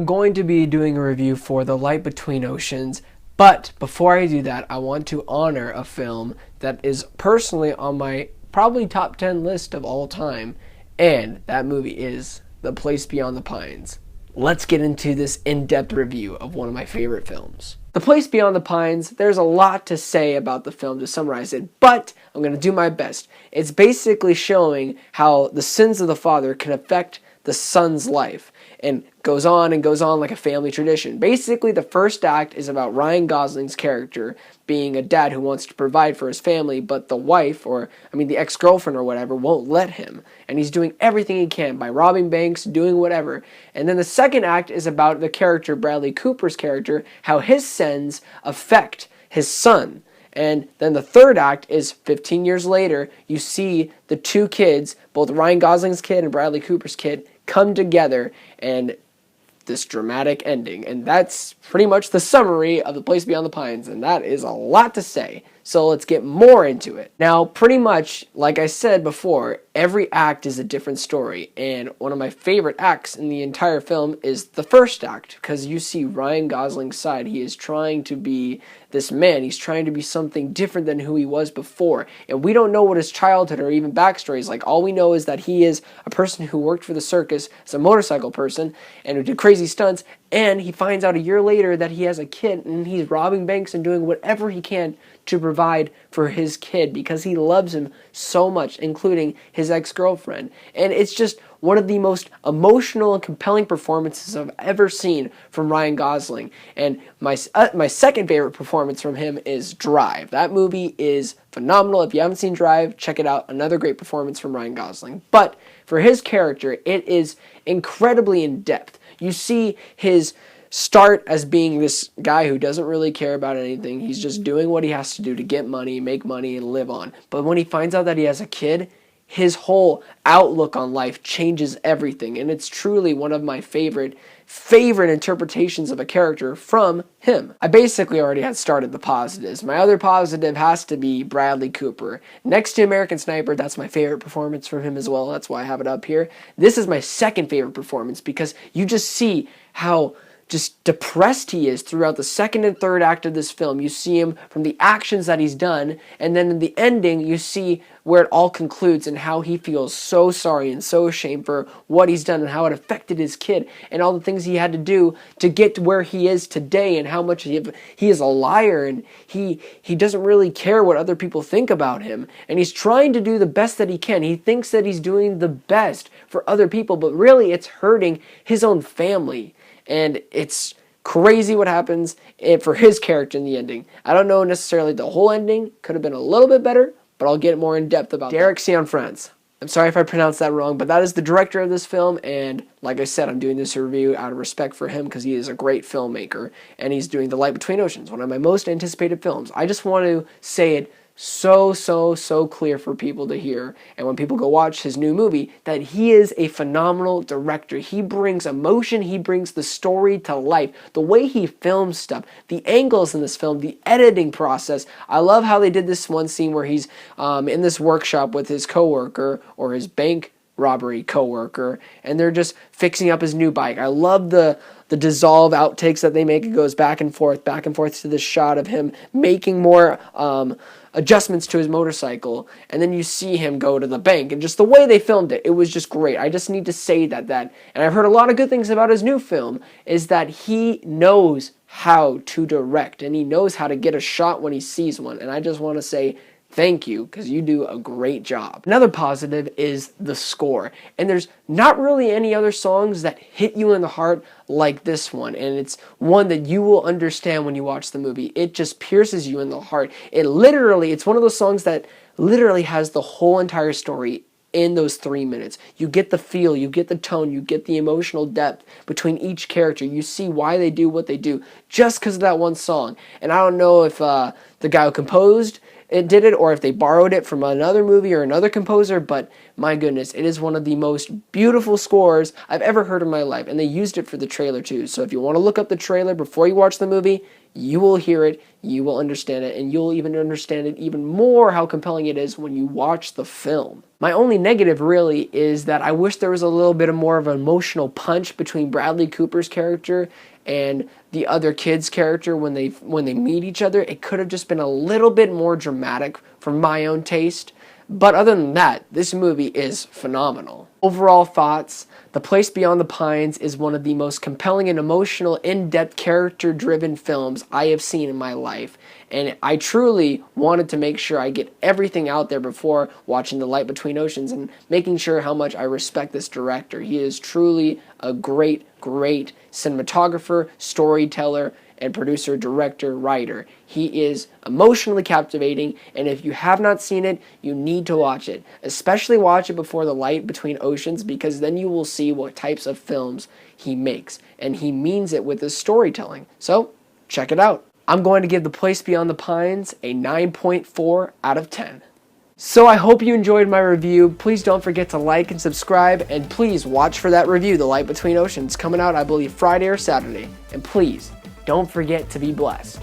I'm going to be doing a review for The Light Between Oceans, but before I do that, I want to honor a film that is personally on my probably top 10 list of all time, and that movie is The Place Beyond the Pines. Let's get into this in-depth review of one of my favorite films. The Place Beyond the Pines, there's a lot to say about the film to summarize it, but I'm going to do my best. It's basically showing how the sins of the father can affect the son's life, and goes on like a family tradition. Basically, the first act is about Ryan Gosling's character being a dad who wants to provide for his family, but the wife, the ex-girlfriend or whatever, won't let him. And he's doing everything he can by robbing banks, doing whatever. And then the second act is about the character, Bradley Cooper's character, how his sins affect his son. And then the third act is 15 years later, you see the two kids, both Ryan Gosling's kid and Bradley Cooper's kid, come together and this dramatic ending. And that's pretty much the summary of The Place Beyond the Pines, and that is a lot to say. So let's get more into it. Now, pretty much, like I said before, every act is a different story, and one of my favorite acts in the entire film is the first act, because you see Ryan Gosling's side. He is trying to be this man. He's trying to be something different than who he was before, and we don't know what his childhood or even backstory is like. All we know is that he is a person who worked for the circus as a motorcycle person and who did crazy stunts, and he finds out a year later that he has a kid, and he's robbing banks and doing whatever he can to provide for his kid because he loves him so much, including his ex-girlfriend. And it's just one of the most emotional and compelling performances I've ever seen from Ryan Gosling. And my second favorite performance from him is Drive. That movie is phenomenal. If you haven't seen Drive, check it out. Another great performance from Ryan Gosling. But for his character, it is incredibly in-depth. You see his start as being this guy who doesn't really care about anything. He's just doing what he has to do to get money, make money, and live on. But when he finds out that he has a kid, his whole outlook on life changes everything. And it's truly one of my favorite interpretations of a character from him. I basically already had started the positives. My other positive has to be Bradley Cooper. Next to American Sniper, that's my favorite performance from him as well. That's why I have it up here. This is my second favorite performance because you just see how just depressed he is throughout the second and third act of this film. You see him from the actions that he's done, and then in the ending, you see where it all concludes and how he feels so sorry and so ashamed for what he's done and how it affected his kid and all the things he had to do to get to where he is today and how much he is a liar and he doesn't really care what other people think about him, and he's trying to do the best that he can. He thinks that he's doing the best for other people, but really it's hurting his own family. And it's crazy what happens for his character in the ending. I don't know necessarily the whole ending. Could have been a little bit better, but I'll get more in depth about Derek Cianfrance. I'm sorry if I pronounced that wrong, but that is the director of this film, and like I said, I'm doing this review out of respect for him because he is a great filmmaker, and he's doing The Light Between Oceans, one of my most anticipated films. I just want to say it so clear for people to hear, and when people go watch his new movie, that he is a phenomenal director. He brings emotion, he brings the story to life, the way he films stuff, the angles in this film, the editing process. I love how they did this one scene where he's in this workshop with his coworker, or his bank robbery coworker, and they're just fixing up his new bike. I love the dissolve outtakes that they make. It goes back and forth to this shot of him making more adjustments to his motorcycle, and then you see him go to the bank, and just the way they filmed it was just great. I just need to say that, and I've heard a lot of good things about his new film, is that he knows how to direct, and he knows how to get a shot when he sees one, and I just want to say thank you, because you do a great job. Another positive is the score, and there's not really any other songs that hit you in the heart like this one, and it's one that you will understand when you watch the movie. It just pierces you in the heart. It's one of those songs that literally has the whole entire story in those 3 minutes. You get the feel, you get the tone, you get the emotional depth between each character. You see why they do what they do just because of that one song. And I don't know if the guy who composed it did it or if they borrowed it from another movie or another composer, but my goodness, it is one of the most beautiful scores I've ever heard in my life, and they used it for the trailer too. So if you want to look up the trailer before you watch the movie, you will hear it, you will understand it, and you'll even understand it even more how compelling it is when you watch the film. My only negative really is that I wish there was a little bit of more of an emotional punch between Bradley Cooper's character and the other kid's character when they meet each other. It could have just been a little bit more dramatic for my own taste. But other than that, this movie is phenomenal. Overall thoughts: The Place Beyond the Pines is one of the most compelling and emotional, in-depth, character-driven films I have seen in my life. And I truly wanted to make sure I get everything out there before watching The Light Between Oceans and making sure how much I respect this director. He is truly a great, great cinematographer, storyteller, and producer, director, writer. He is emotionally captivating, and if you have not seen it, you need to watch it. Especially watch it before The Light Between Oceans, because then you will see what types of films he makes, and he means it with his storytelling. So, check it out. I'm going to give The Place Beyond the Pines a 9.4 out of 10. So I hope you enjoyed my review. Please don't forget to like and subscribe, and please watch for that review, The Light Between Oceans, coming out I believe Friday or Saturday. And please, don't forget to be blessed.